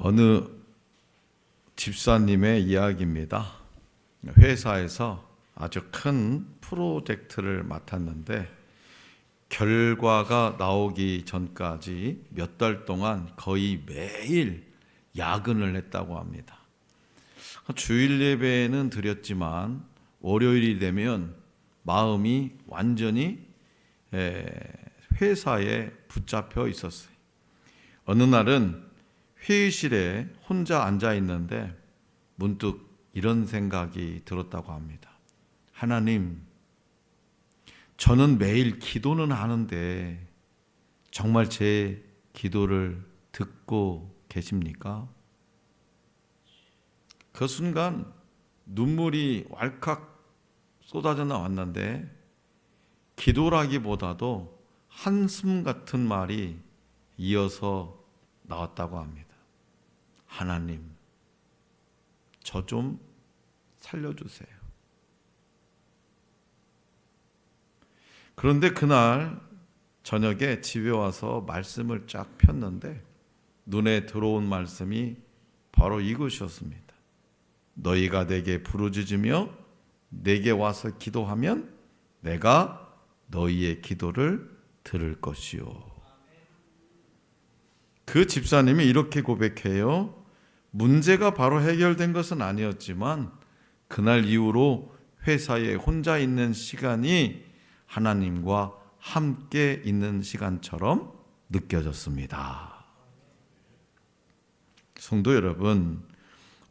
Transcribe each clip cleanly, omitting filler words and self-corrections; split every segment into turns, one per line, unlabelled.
어느 집사님의 이야기입니다. 회사에서 아주 큰 프로젝트를 맡았는데 결과가 나오기 전까지 몇 달 동안 거의 매일 야근을 했다고 합니다. 주일 예배는 드렸지만 월요일이 되면 마음이 완전히 회사에 붙잡혀 있었어요. 어느 날은 회의실에 혼자 앉아 있는데 문득 이런 생각이 들었다고 합니다. 하나님, 저는 매일 기도는 하는데 정말 제 기도를 듣고 계십니까? 그 순간 눈물이 왈칵 쏟아져 나왔는데 기도라기보다도 한숨 같은 말이 이어서 나왔다고 합니다. 하나님, 저 좀 살려주세요. 그런데 그날 저녁에 집에 와서 말씀을 쫙 폈는데 눈에 들어온 말씀이 바로 이것이었습니다. 너희가 내게 부르짖으며 내게 와서 기도하면 내가 너희의 기도를 들을 것이요. 그 집사님이 이렇게 고백해요. 문제가 바로 해결된 것은 아니었지만 그날 이후로 회사에 혼자 있는 시간이 하나님과 함께 있는 시간처럼 느껴졌습니다. 성도 여러분,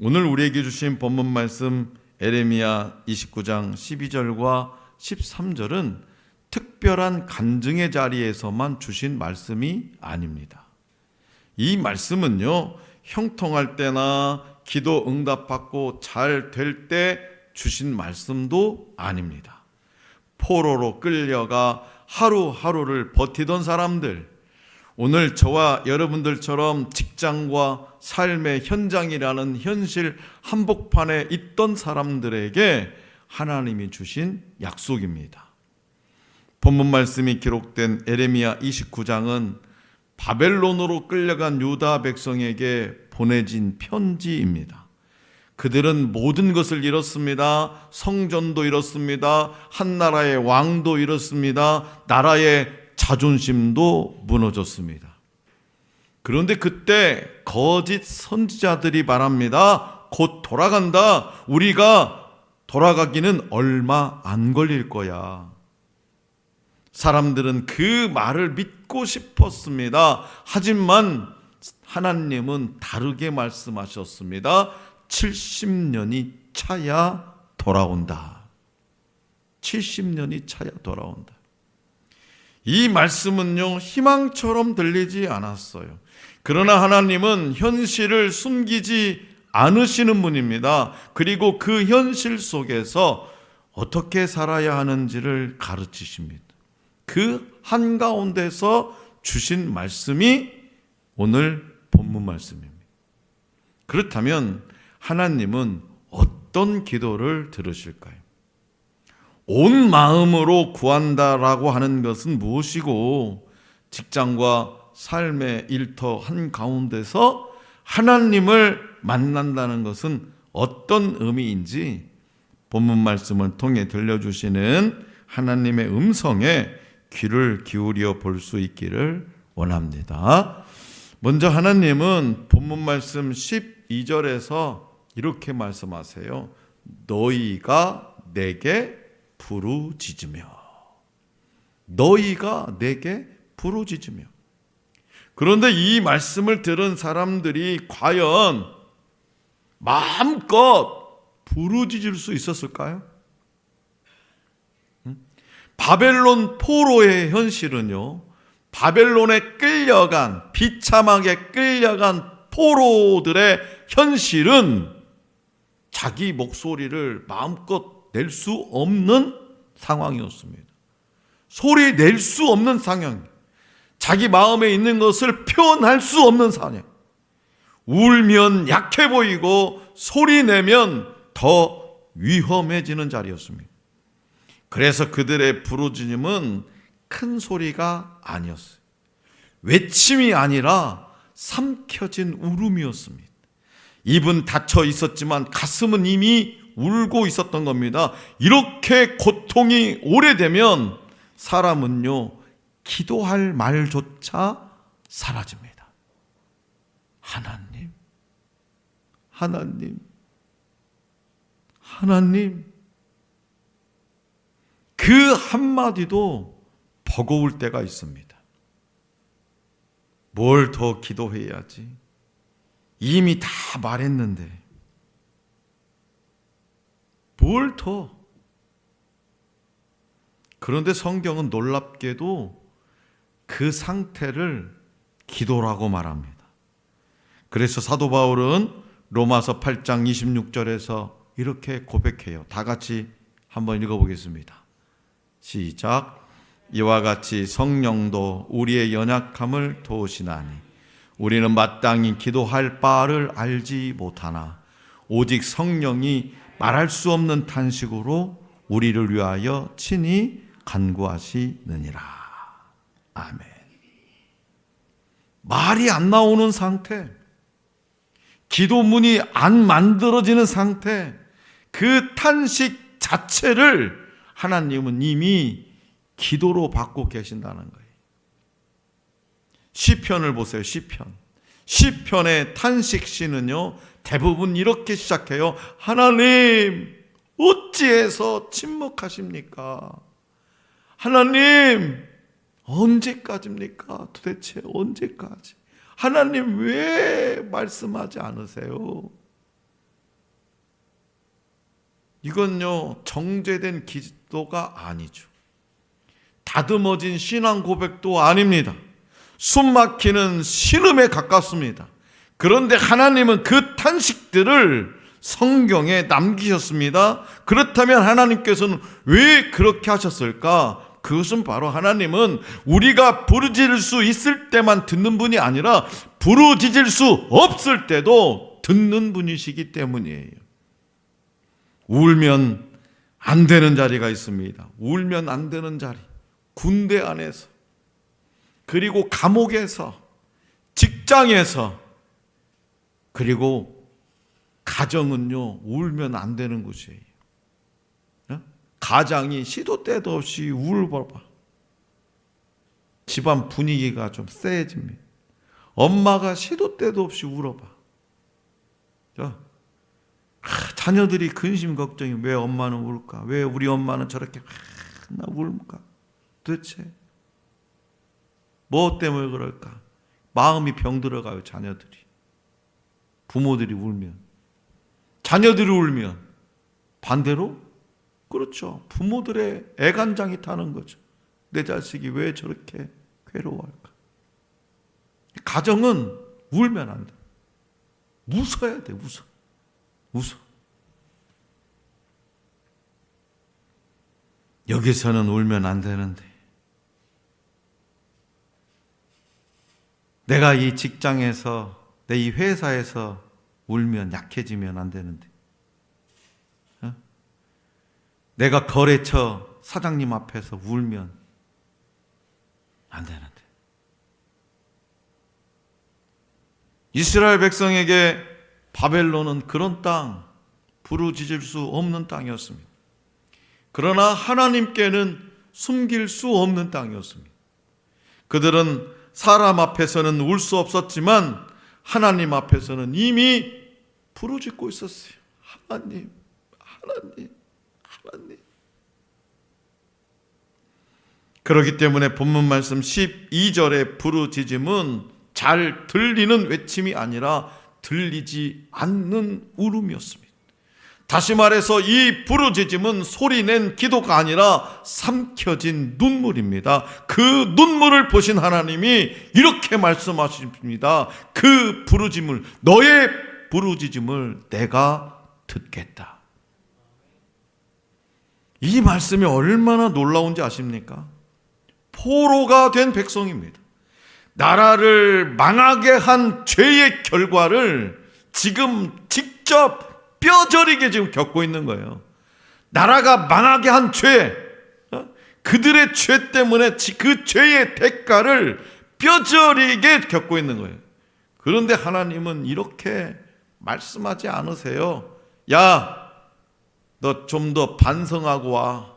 오늘 우리에게 주신 본문 말씀 에레미야 29장 12절과 13절은 특별한 간증의 자리에서만 주신 말씀이 아닙니다. 이 말씀은요, 형통할 때나 기도 응답받고 잘 될 때 주신 말씀도 아닙니다. 포로로 끌려가 하루하루를 버티던 사람들, 오늘 저와 여러분들처럼 직장과 삶의 현장이라는 현실 한복판에 있던 사람들에게 하나님이 주신 약속입니다. 본문 말씀이 기록된 에레미야 29장은 바벨론으로 끌려간 유다 백성에게 보내진 편지입니다. 그들은 모든 것을 잃었습니다. 성전도 잃었습니다. 한 나라의 왕도 잃었습니다. 나라의 자존심도 무너졌습니다. 그런데 그때 거짓 선지자들이 말합니다. 곧 돌아간다. 우리가 돌아가기는 얼마 안 걸릴 거야. 사람들은 그 말을 믿고 싶었습니다. 하지만 하나님은 다르게 말씀하셨습니다. 70년이 차야 돌아온다. 70년이 차야 돌아온다. 이 말씀은요, 희망처럼 들리지 않았어요. 그러나 하나님은 현실을 숨기지 않으시는 분입니다. 그리고 그 현실 속에서 어떻게 살아야 하는지를 가르치십니다. 그 한가운데서 주신 말씀이 오늘 본문 말씀입니다. 그렇다면 하나님은 어떤 기도를 들으실까요? 온 마음으로 구한다라고 하는 것은 무엇이고 직장과 삶의 일터 한가운데서 하나님을 만난다는 것은 어떤 의미인지 본문 말씀을 통해 들려주시는 하나님의 음성에 귀를 기울여 볼 수 있기를 원합니다. 먼저 하나님은 본문 말씀 12절에서 이렇게 말씀하세요. 너희가 내게 부르짖으며. 너희가 내게 부르짖으며. 그런데 이 말씀을 들은 사람들이 과연 마음껏 부르짖을 수 있었을까요? 바벨론 포로의 현실은요, 바벨론에 끌려간, 비참하게 끌려간 포로들의 현실은 자기 목소리를 마음껏 낼 수 없는 상황이었습니다. 소리 낼 수 없는 상황, 자기 마음에 있는 것을 표현할 수 없는 상황. 울면 약해 보이고 소리 내면 더 위험해지는 자리였습니다. 그래서 그들의 부르짖음은 큰 소리가 아니었어요. 외침이 아니라 삼켜진 울음이었습니다. 입은 닫혀 있었지만 가슴은 이미 울고 있었던 겁니다. 이렇게 고통이 오래되면 사람은요, 기도할 말조차 사라집니다. 하나님, 하나님, 하나님. 그 한마디도 버거울 때가 있습니다. 뭘 더 기도해야지? 이미 다 말했는데 뭘 더? 그런데 성경은 놀랍게도 그 상태를 기도라고 말합니다. 그래서 사도 바울은 로마서 8장 26절에서 이렇게 고백해요. 다 같이 한번 읽어보겠습니다. 시작. 이와 같이 성령도 우리의 연약함을 도우시나니 우리는 마땅히 기도할 바를 알지 못하나 오직 성령이 말할 수 없는 탄식으로 우리를 위하여 친히 간구하시느니라. 아멘. 말이 안 나오는 상태, 기도문이 안 만들어지는 상태, 그 탄식 자체를 하나님은 이미 기도로 받고 계신다는 거예요. 시편을 보세요. 시편의 탄식시는요, 대부분 이렇게 시작해요. 하나님, 어찌해서 침묵하십니까? 하나님, 언제까지입니까? 도대체 언제까지? 하나님, 왜 말씀하지 않으세요? 이건요, 정제된 기도가 아니죠. 다듬어진 신앙 고백도 아닙니다. 숨막히는 신음에 가깝습니다. 그런데 하나님은 그 탄식들을 성경에 남기셨습니다. 그렇다면 하나님께서는 왜 그렇게 하셨을까? 그것은 바로 하나님은 우리가 부르짖을 수 있을 때만 듣는 분이 아니라 부르짖을 수 없을 때도 듣는 분이시기 때문이에요. 울면 안 되는 자리가 있습니다. 울면 안 되는 자리. 군대 안에서, 그리고 감옥에서, 직장에서, 그리고 가정은요, 울면 안 되는 곳이에요. 가장이 시도 때도 없이 울어봐. 집안 분위기가 좀 쎄해집니다. 엄마가 시도 때도 없이 울어봐. 자녀들이 근심 걱정이 왜 엄마는 울까? 왜 우리 엄마는 저렇게 맨날 울까? 도대체 뭐 때문에 그럴까? 마음이 병들어가요. 자녀들이, 부모들이 울면, 자녀들이 울면. 반대로 그렇죠, 부모들의 애간장이 타는 거죠. 내 자식이 왜 저렇게 괴로워할까? 가정은 울면 안 돼. 웃어야 돼. 웃어. 여기서는 울면 안 되는데, 내가 이 직장에서, 내 이 회사에서 울면 약해지면 안 되는데, 내가 거래처 사장님 앞에서 울면 안 되는데. 이스라엘 백성에게 바벨론은 그런 땅, 부르짖을 수 없는 땅이었습니다. 그러나 하나님께는 숨길 수 없는 땅이었습니다. 그들은 사람 앞에서는 울 수 없었지만 하나님 앞에서는 이미 부르짖고 있었어요. 하나님. 그렇기 때문에 본문 말씀 12절의 부르짖음은 잘 들리는 외침이 아니라 들리지 않는 울음이었습니다. 다시 말해서 이 부르짖음은 소리낸 기도가 아니라 삼켜진 눈물입니다. 그 눈물을 보신 하나님이 이렇게 말씀하십니다. 그 부르짖음을, 너의 부르짖음을 내가 듣겠다. 이 말씀이 얼마나 놀라운지 아십니까? 포로가 된 백성입니다. 나라를 망하게 한 죄의 결과를 지금 직접 뼈저리게 지금 겪고 있는 거예요. 나라가 망하게 한 죄, 그들의 죄 때문에 그 죄의 대가를 뼈저리게 겪고 있는 거예요. 그런데 하나님은 이렇게 말씀하지 않으세요. 야, 너 좀 더 반성하고 와.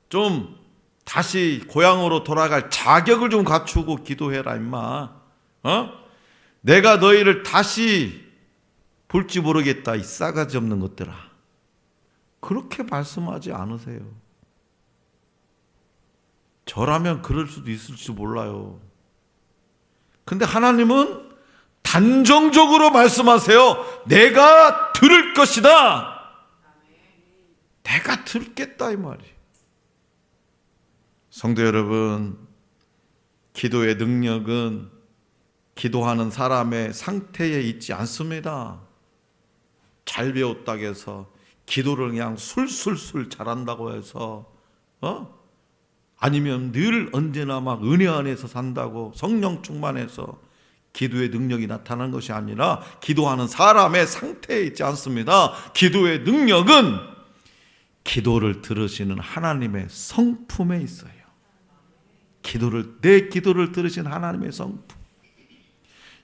좀 다시 고향으로 돌아갈 자격을 좀 갖추고 기도해라 임마. 내가 너희를 다시 볼지 모르겠다, 이 싸가지 없는 것들아. 그렇게 말씀하지 않으세요. 저라면 그럴 수도 있을지 몰라요. 근데 하나님은 단정적으로 말씀하세요. 내가 들을 것이다. 내가 들겠다 이 말이에요. 성도 여러분, 기도의 능력은 기도하는 사람의 상태에 있지 않습니다. 잘 배웠다고 해서, 기도를 그냥 술술술 잘한다고 해서, 아니면 늘 언제나 막 은혜 안에서 산다고 성령 충만해서 기도의 능력이 나타나는 것이 아니라 기도하는 사람의 상태에 있지 않습니다. 기도의 능력은 기도를 들으시는 하나님의 성품에 있어요. 내 기도를 들으신 하나님의 성품.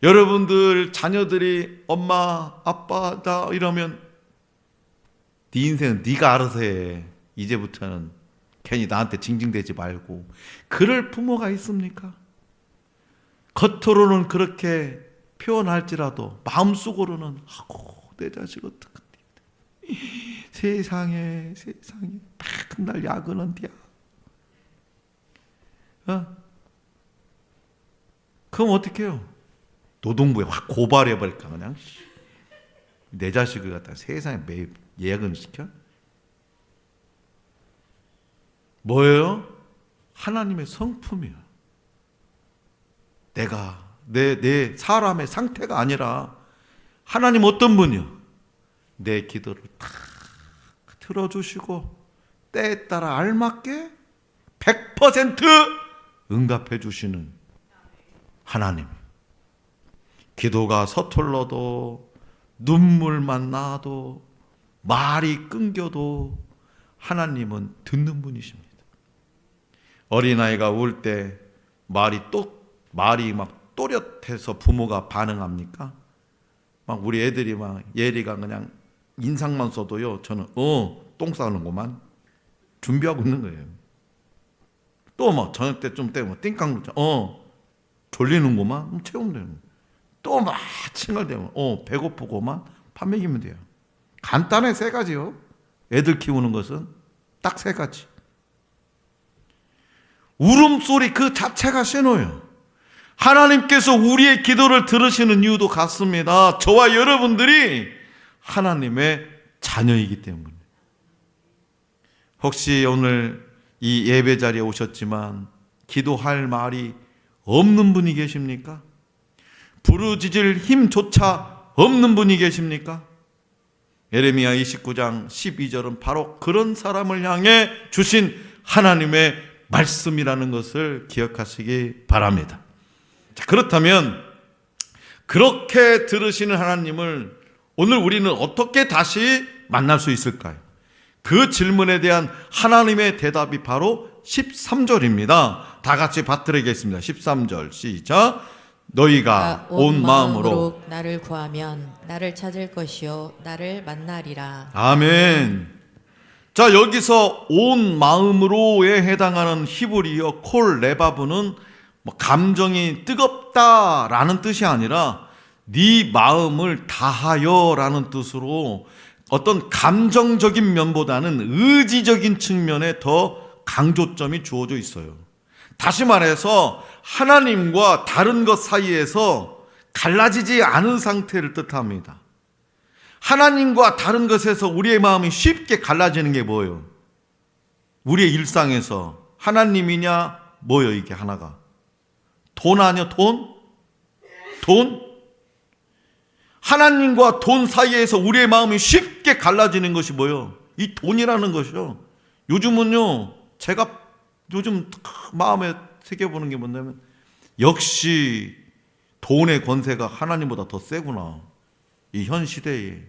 여러분들 자녀들이 엄마 아빠 나 이러면 네 인생은 네가 알아서 해. 이제부터는 괜히 나한테 징징대지 말고. 그럴 부모가 있습니까? 겉으로는 그렇게 표현할지라도 마음속으로는 내 자식 어떡하니, 세상에 맨날 야근은 디야. 그럼 어떻게 해요? 노동부에 확 고발해버릴까 그냥. 내 자식을 갖다 세상에 매일 예약을 시켜? 뭐예요? 하나님의 성품이에요. 내가 내 사람의 상태가 아니라 하나님 어떤 분이요? 내 기도를 다 들어주시고 때에 따라 알맞게 100% 응답해 주시는 하나님. 기도가 서툴러도, 눈물만 나도, 말이 끊겨도 하나님은 듣는 분이십니다. 어린아이가 울 때 말이 막 또렷해서 부모가 반응합니까? 막 우리 애들이 막 예리가 그냥 인상만 써도요, 저는 똥 싸는구만 준비하고 있는 거예요. 또 막 저녁 때쯤 되면 띵깡 놓자. 졸리는구만 채우면 되는 거예요. 또 막 칭얼대면 배고프고만 밥 먹이면 돼요. 간단해, 세 가지요. 애들 키우는 것은 딱 세 가지. 울음소리 그 자체가 신호예요. 하나님께서 우리의 기도를 들으시는 이유도 같습니다. 저와 여러분들이 하나님의 자녀이기 때문에. 혹시 오늘 이 예배 자리에 오셨지만 기도할 말이 없는 분이 계십니까? 부르짖을 힘조차 없는 분이 계십니까? 예레미야 29장 12절은 바로 그런 사람을 향해 주신 하나님의 말씀이라는 것을 기억하시기 바랍니다. 자, 그렇다면 그렇게 들으시는 하나님을 오늘 우리는 어떻게 다시 만날 수 있을까요? 그 질문에 대한 하나님의 대답이 바로 13절입니다. 다 같이 받들겠습니다. 13절 시작. 너희가 온 마음으로
나를 구하면 나를 찾을 것이요 나를 만나리라.
아멘. 자, 여기서 온 마음으로에 해당하는 히브리어 콜 레바브는 감정이 뜨겁다라는 뜻이 아니라 네 마음을 다하여라는 뜻으로 어떤 감정적인 면보다는 의지적인 측면에 더 강조점이 주어져 있어요. 다시 말해서 하나님과 다른 것 사이에서 갈라지지 않은 상태를 뜻합니다. 하나님과 다른 것에서 우리의 마음이 쉽게 갈라지는 게 뭐예요? 우리의 일상에서 하나님이냐 뭐예요? 이게 하나가 돈 아니야? 돈? 하나님과 돈 사이에서 우리의 마음이 쉽게 갈라지는 것이 뭐예요? 이 돈이라는 것이요. 요즘은요, 제가 요즘 마음에 새겨보는 게 뭐냐면 역시 돈의 권세가 하나님보다 더 세구나. 이 현 시대에.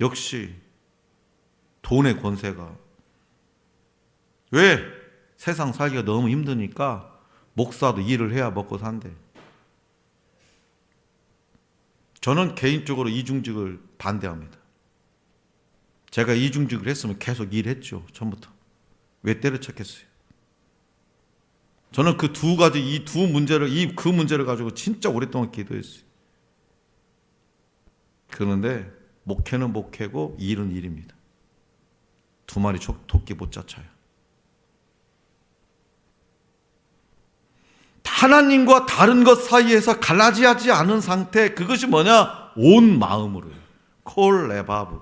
역시 돈의 권세가. 왜? 세상 살기가 너무 힘드니까 목사도 일을 해야 먹고 산대. 저는 개인적으로 이중직을 반대합니다. 제가 이중직을 했으면 계속 일했죠. 처음부터. 왜 때려쳤겠어요? 저는 그 두 가지, 그 문제를 가지고 진짜 오랫동안 기도했어요. 그런데 목회는 목회고 일은 일입니다. 두 마리 토끼 못 쫓아요. 하나님과 다른 것 사이에서 갈라지지 않은 상태, 그것이 뭐냐? 온 마음으로요. 콜레바브.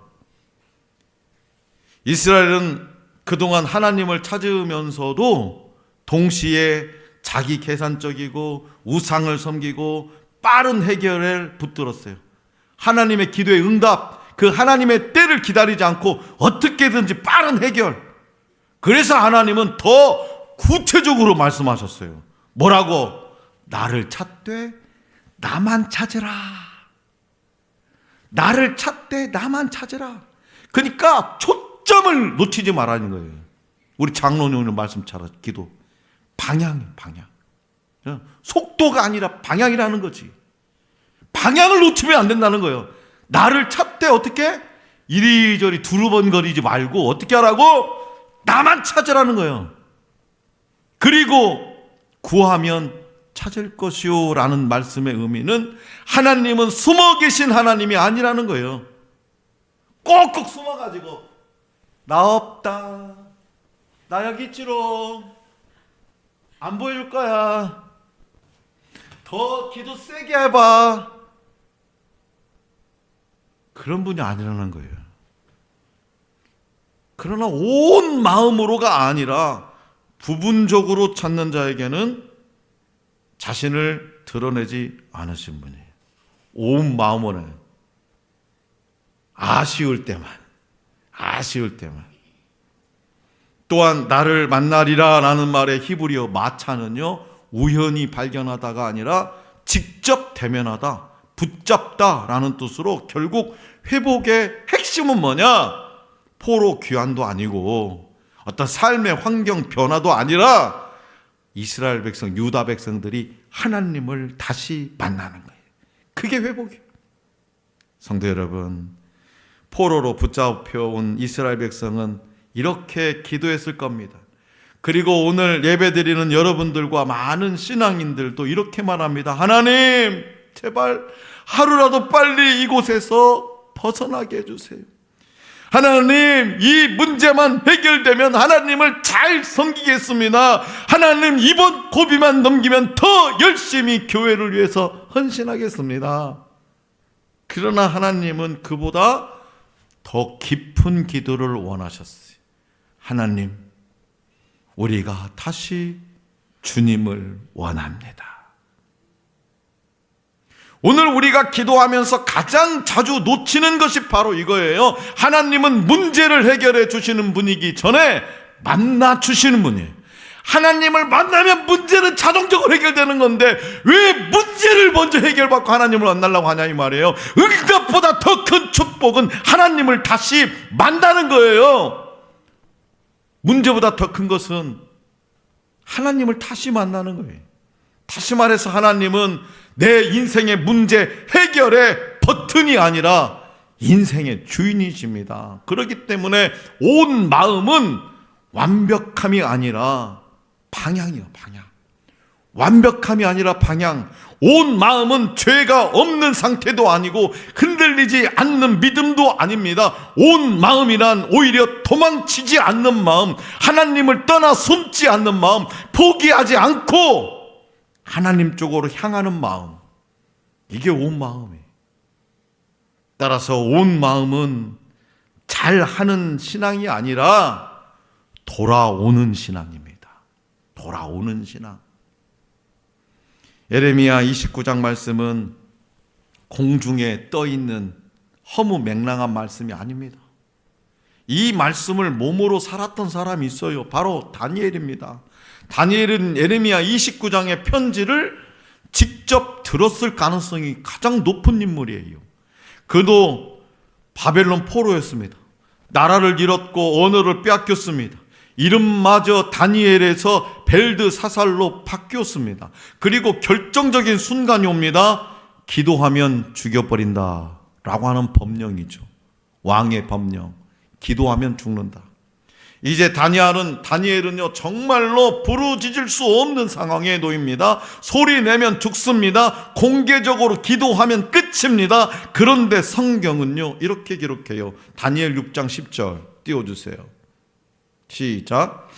이스라엘은 그동안 하나님을 찾으면서도 동시에 자기 계산적이고 우상을 섬기고 빠른 해결을 붙들었어요. 하나님의 기도의 응답, 그 하나님의 때를 기다리지 않고 어떻게든지 빠른 해결. 그래서 하나님은 더 구체적으로 말씀하셨어요. 뭐라고? 나를 찾되 나만 찾으라. 나를 찾되 나만 찾으라. 그러니까 초점을 놓치지 말라는 거예요. 우리 장로님 오늘 말씀처럼 기도. 방향이에요, 방향. 속도가 아니라 방향이라는 거지. 방향을 놓치면 안 된다는 거예요. 나를 찾되 어떻게? 이리저리 두루번거리지 말고 어떻게 하라고? 나만 찾으라는 거예요. 그리고 구하면 찾을 것이요 라는 말씀의 의미는 하나님은 숨어 계신 하나님이 아니라는 거예요. 꼭꼭 숨어가지고 나 없다, 나 여기 있지롱, 안 보일 거야, 더 기도 세게 해봐, 그런 분이 아니라는 거예요. 그러나 온 마음으로가 아니라 부분적으로 찾는 자에게는 자신을 드러내지 않으신 분이에요. 온 마음으로, 아쉬울 때만. 또한 나를 만나리라 라는 말의 히브리어 마차는요, 우연히 발견하다가 아니라 직접 대면하다, 붙잡다 라는 뜻으로 결국 회복의 핵심은 뭐냐? 포로 귀환도 아니고 어떤 삶의 환경 변화도 아니라 이스라엘 백성, 유다 백성들이 하나님을 다시 만나는 거예요. 그게 회복이에요. 성도 여러분, 포로로 붙잡혀온 이스라엘 백성은 이렇게 기도했을 겁니다. 그리고 오늘 예배드리는 여러분들과 많은 신앙인들도 이렇게 말합니다. 하나님, 제발 하루라도 빨리 이곳에서 벗어나게 해주세요. 하나님, 이 문제만 해결되면 하나님을 잘 섬기겠습니다. 하나님, 이번 고비만 넘기면 더 열심히 교회를 위해서 헌신하겠습니다. 그러나 하나님은 그보다 더 깊은 기도를 원하셨어요. 하나님, 우리가 다시 주님을 원합니다. 오늘 우리가 기도하면서 가장 자주 놓치는 것이 바로 이거예요. 하나님은 문제를 해결해 주시는 분이기 전에 만나 주시는 분이에요. 하나님을 만나면 문제는 자동적으로 해결되는 건데 왜 문제를 먼저 해결받고 하나님을 만나려고 하냐 이 말이에요. 응답보다 더 큰 축복은 하나님을 다시 만나는 거예요. 문제보다 더 큰 것은 하나님을 다시 만나는 거예요. 다시 말해서 하나님은 내 인생의 문제 해결의 버튼이 아니라 인생의 주인이십니다. 그렇기 때문에 온 마음은 완벽함이 아니라 방향이에요. 방향. 완벽함이 아니라 방향. 온 마음은 죄가 없는 상태도 아니고 흔들리지 않는 믿음도 아닙니다. 온 마음이란 오히려 도망치지 않는 마음, 하나님을 떠나 숨지 않는 마음, 포기하지 않고 하나님 쪽으로 향하는 마음. 이게 온 마음이에요. 따라서 온 마음은 잘하는 신앙이 아니라 돌아오는 신앙입니다. 돌아오는 신앙. 예레미야 29장 말씀은 공중에 떠있는 허무맹랑한 말씀이 아닙니다. 이 말씀을 몸으로 살았던 사람이 있어요. 바로 다니엘입니다. 다니엘은 예레미야 29장의 편지를 직접 들었을 가능성이 가장 높은 인물이에요. 그도 바벨론 포로였습니다. 나라를 잃었고 언어를 빼앗겼습니다. 이름마저 다니엘에서 벨드사살로 바뀌었습니다. 그리고 결정적인 순간이 옵니다. 기도하면 죽여버린다 라고 하는 법령이죠. 왕의 법령. 기도하면 죽는다. 이제 다니엘은요 정말로 부르짖을 수 없는 상황에 놓입니다. 소리 내면 죽습니다. 공개적으로 기도하면 끝입니다. 그런데 성경은요 이렇게 기록해요. 다니엘 6장 10절 띄워주세요. 시작.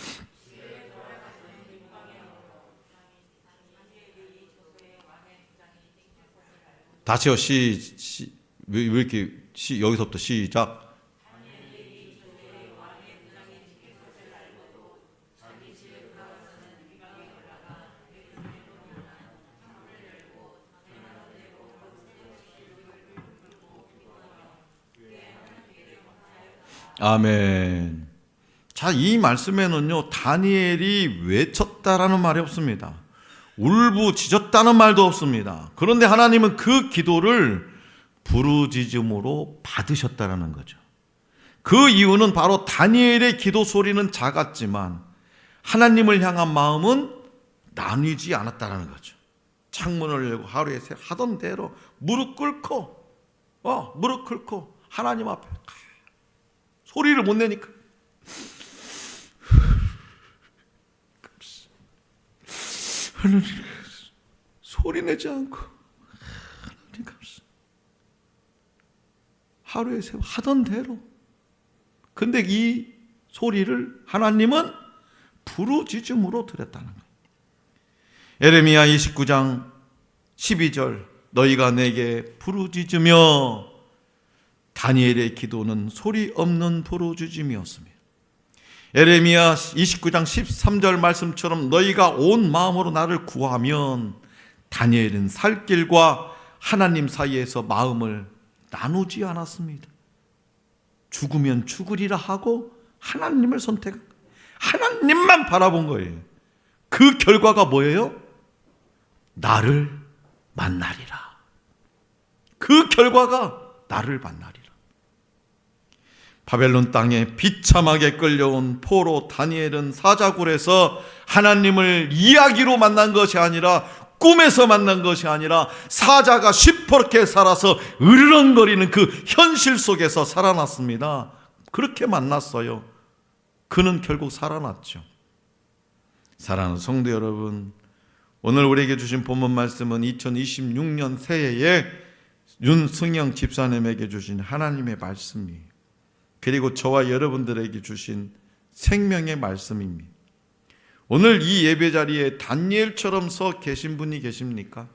다시요. 왜 이렇게 여기서부터 시작. 아멘. 자, 이 말씀에는요 다니엘이 외쳤다라는 말이 없습니다. 울부짖었다는 말도 없습니다. 그런데 하나님은 그 기도를 부르짖음으로 받으셨다라는 거죠. 그 이유는 바로 다니엘의 기도 소리는 작았지만 하나님을 향한 마음은 나뉘지 않았다라는 거죠. 창문을 열고 하루에 하던 대로 무릎 꿇고 하나님 앞에 소리를 못 내니까 하나님 소리 내지 않고 하나님 감사. 하루에 하던 대로. 근데 이 소리를 하나님은 부르짖음으로 드렸다는 거예요. 에레미야 29장 12절 너희가 내게 부르짖으며 다니엘의 기도는 소리 없는 부르짖음이었습니다. 에레미야 29장 13절 말씀처럼 너희가 온 마음으로 나를 구하면 다니엘은 살 길과 하나님 사이에서 마음을 나누지 않았습니다. 죽으면 죽으리라 하고 하나님을 선택한 거예요. 하나님만 바라본 거예요. 그 결과가 뭐예요? 나를 만나리라. 그 결과가 나를 만나리라. 바벨론 땅에 비참하게 끌려온 포로 다니엘은 사자굴에서 하나님을 이야기로 만난 것이 아니라 꿈에서 만난 것이 아니라 사자가 시퍼렇게 살아서 으르렁거리는 그 현실 속에서 살아났습니다. 그렇게 만났어요. 그는 결국 살아났죠. 사랑하는 성도 여러분, 오늘 우리에게 주신 본문 말씀은 2026년 새해에 윤승영 집사님에게 주신 하나님의 말씀이에요. 그리고 저와 여러분들에게 주신 생명의 말씀입니다. 오늘 이 예배 자리에 다니엘처럼 서 계신 분이 계십니까?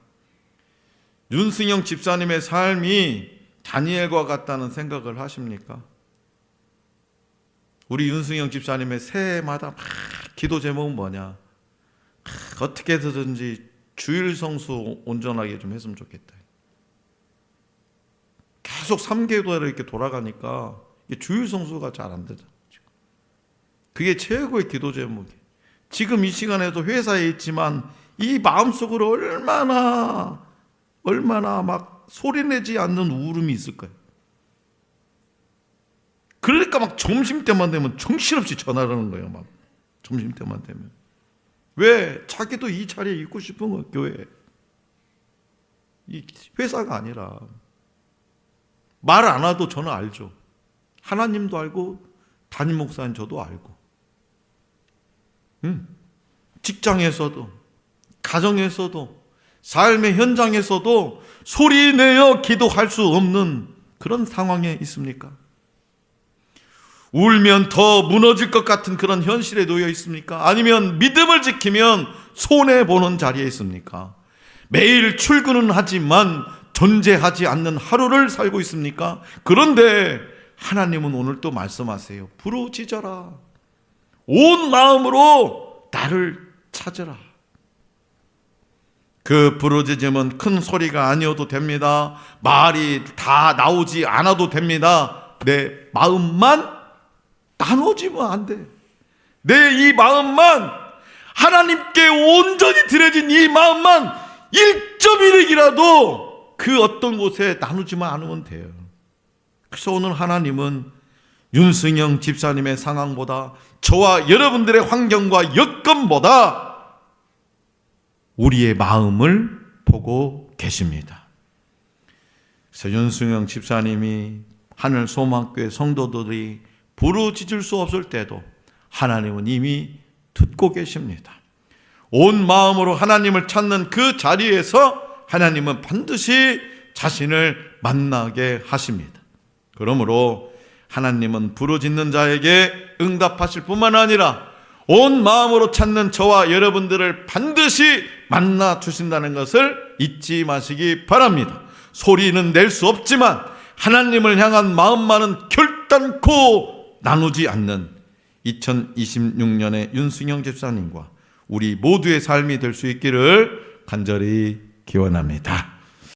윤승영 집사님의 삶이 다니엘과 같다는 생각을 하십니까? 우리 윤승영 집사님의 새해마다 막 기도 제목은 뭐냐? 어떻게 해서든지 주일 성수 온전하게 좀 했으면 좋겠다. 계속 3개월에 이렇게 돌아가니까 주일 성수가 잘 안 되잖아요. 그게 최고의 기도 제목이에요. 지금 이 시간에도 회사에 있지만 이 마음속으로 얼마나 막 소리내지 않는 우울함이 있을까요? 그러니까 막 점심때만 되면 정신없이 전화를 하는 거예요. 막 점심때만 되면. 왜? 자기도 이 자리에 있고 싶은 거예요. 교회에. 이 회사가 아니라. 말 안 해도 저는 알죠. 하나님도 알고 담임 목사님 저도 알고. 직장에서도 가정에서도 삶의 현장에서도 소리내어 기도할 수 없는 그런 상황에 있습니까? 울면 더 무너질 것 같은 그런 현실에 놓여 있습니까? 아니면 믿음을 지키면 손해보는 자리에 있습니까? 매일 출근은 하지만 존재하지 않는 하루를 살고 있습니까? 그런데 하나님은 오늘 또 말씀하세요. 부르짖어라. 온 마음으로 나를 찾으라. 그 부르짖음은 큰 소리가 아니어도 됩니다. 말이 다 나오지 않아도 됩니다. 내 마음만 나눠지면 안 돼. 내 이 마음만 하나님께 온전히 드려진 이 마음만 1.1핵이라도 그 어떤 곳에 나누지만 않으면 돼요. 그래서 오늘 하나님은 윤승영 집사님의 상황보다, 저와 여러분들의 환경과 여건보다 우리의 마음을 보고 계십니다. 그래서 윤승영 집사님이 하늘 소망교회 성도들이 부르짖을 수 없을 때도 하나님은 이미 듣고 계십니다. 온 마음으로 하나님을 찾는 그 자리에서 하나님은 반드시 자신을 만나게 하십니다. 그러므로 하나님은 부르짖는 자에게 응답하실 뿐만 아니라 온 마음으로 찾는 저와 여러분들을 반드시 만나 주신다는 것을 잊지 마시기 바랍니다. 소리는 낼 수 없지만 하나님을 향한 마음만은 결단코 나누지 않는 2026년의 윤승영 집사님과 우리 모두의 삶이 될 수 있기를 간절히 기원합니다.